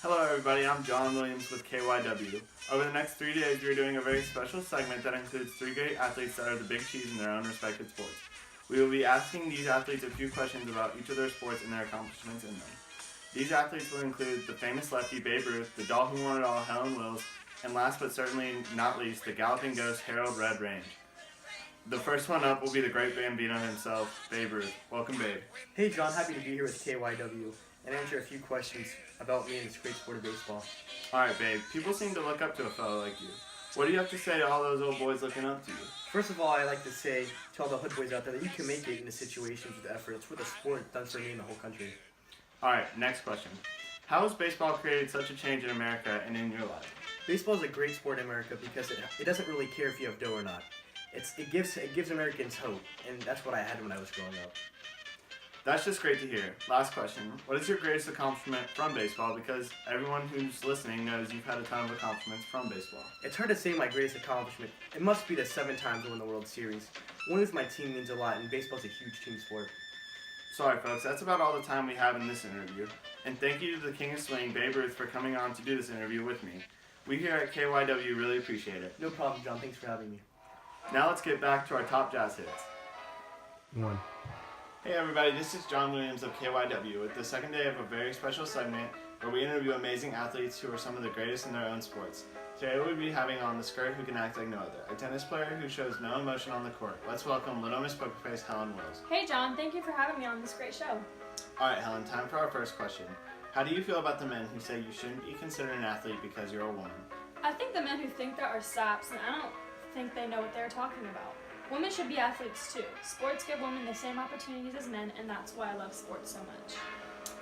Hello everybody, I'm John Williams with KYW. Over the next 3 days, we're doing a very special segment that includes 3 great athletes that are the big cheese in their own respected sports. We will be asking these athletes a few questions about each of their sports and their accomplishments in them. These athletes will include the famous lefty Babe Ruth, the doll who won it all, Helen Wills, and last but certainly not least, the galloping ghost Harold Red Range. The first one up will be the great Bambino himself, Babe Ruth. Welcome, Babe. Hey John, happy to be here with KYW and answer a few questions about me and this great sport of baseball. Alright, Babe, people seem to look up to a fellow like you. What do you have to say to all those old boys looking up to you? First of all, I like to say to all the hood boys out there that you can make it in the situations with effort. It's what the sport does for me in the whole country. Alright, next question. How has baseball created such a change in America and in your life? Baseball is a great sport in America because it doesn't really care if you have dough or not. It gives Americans hope, and that's what I had when I was growing up. That's just great to hear. Last question. What is your greatest accomplishment from baseball? Because everyone who's listening knows you've had a ton of accomplishments from baseball. It's hard to say my greatest accomplishment. It must be the 7 times I won the World Series. Winning with my team means a lot, and baseball's a huge team sport. Sorry folks, that's about all the time we have in this interview. And thank you to the King of Swing, Babe Ruth, for coming on to do this interview with me. We here at KYW really appreciate it. No problem, John. Thanks for having me. Now let's get back to our top jazz hits. 1. Hey everybody, this is John Williams of KYW with the second day of a very special segment where we interview amazing athletes who are some of the greatest in their own sports. Today we'll be having on the skirt who can act like no other, a tennis player who shows no emotion on the court. Let's welcome Little Miss Pokerface, Helen Wills. Hey John, thank you for having me on this great show. Alright Helen, time for our first question. How do you feel about the men who say you shouldn't be considered an athlete because you're a woman? I think the men who think that are saps, and I don't think they know what they're talking about. Women should be athletes too. Sports give women the same opportunities as men, and that's why I love sports so much.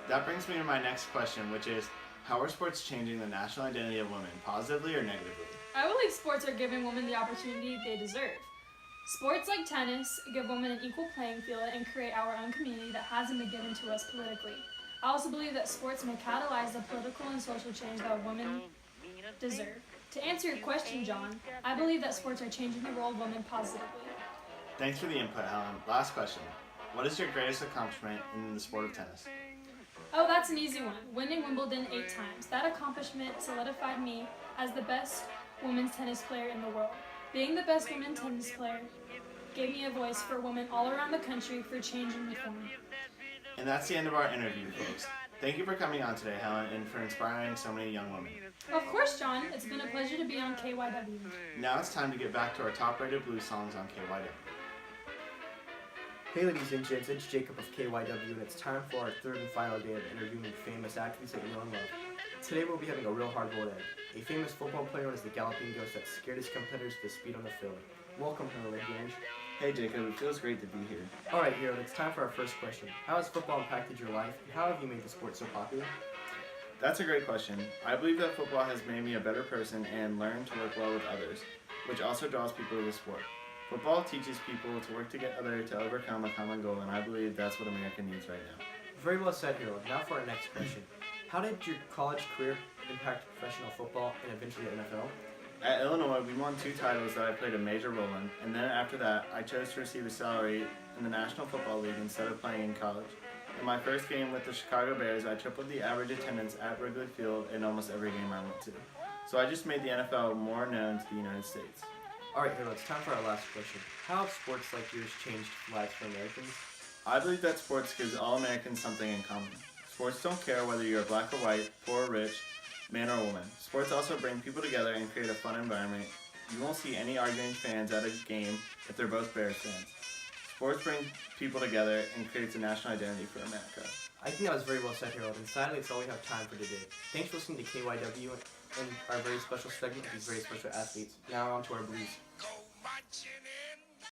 That brings me to my next question, which is, how are sports changing the national identity of women, positively or negatively? I believe sports are giving women the opportunity they deserve. Sports like tennis give women an equal playing field and create our own community that hasn't been given to us politically. I also believe that sports may catalyze the political and social change that women deserve. To answer your question, John, I believe that sports are changing the role of women positively. Thanks for the input, Helen. Last question. What is your greatest accomplishment in the sport of tennis? Oh, that's an easy one. Winning Wimbledon 8 times. That accomplishment solidified me as the best women's tennis player in the world. Being the best women's tennis player gave me a voice for women all around the country for change and reform. And that's the end of our interview, folks. Thank you for coming on today, Helen, and for inspiring so many young women. Of course, John. It's been a pleasure to be on KYW. Now it's time to get back to our top-rated blues songs on KYW. Hey ladies and gents, it's Jacob of KYW, and it's time for our third and final day of interviewing famous athletes that you know and love. Today we'll be having a real hard-boiled egg. A famous football player known as the galloping ghost that scared his competitors to speed on the field. Welcome, Harold Red Range. Hey Jacob, it feels great to be here. Alright Harold, it's time for our first question. How has football impacted your life, and how have you made the sport so popular? That's a great question. I believe that football has made me a better person and learned to work well with others, which also draws people to the sport. Football teaches people to work together to overcome a common goal, and I believe that's what America needs right now. Very well said, Harold. Now for our next question. How did your college career impact professional football and eventually the NFL? At Illinois, we won 2 titles that I played a major role in, and then after that, I chose to receive a salary in the National Football League instead of playing in college. In my first game with the Chicago Bears, I tripled the average attendance at Wrigley Field in almost every game I went to. So I just made the NFL more known to the United States. Alright, Harold, it's time for our last question. How have sports like yours changed lives for Americans? I believe that sports gives all Americans something in common. Sports don't care whether you're black or white, poor or rich, man or woman. Sports also bring people together and create a fun environment. You won't see any arguing fans at a game if they're both Bears fans. Sports bring people together and creates a national identity for America. I think that was very well said, Harold, and sadly it's all we have time for today. Thanks for listening to KYW and our very special segment with these very special athletes. Now on to our blues.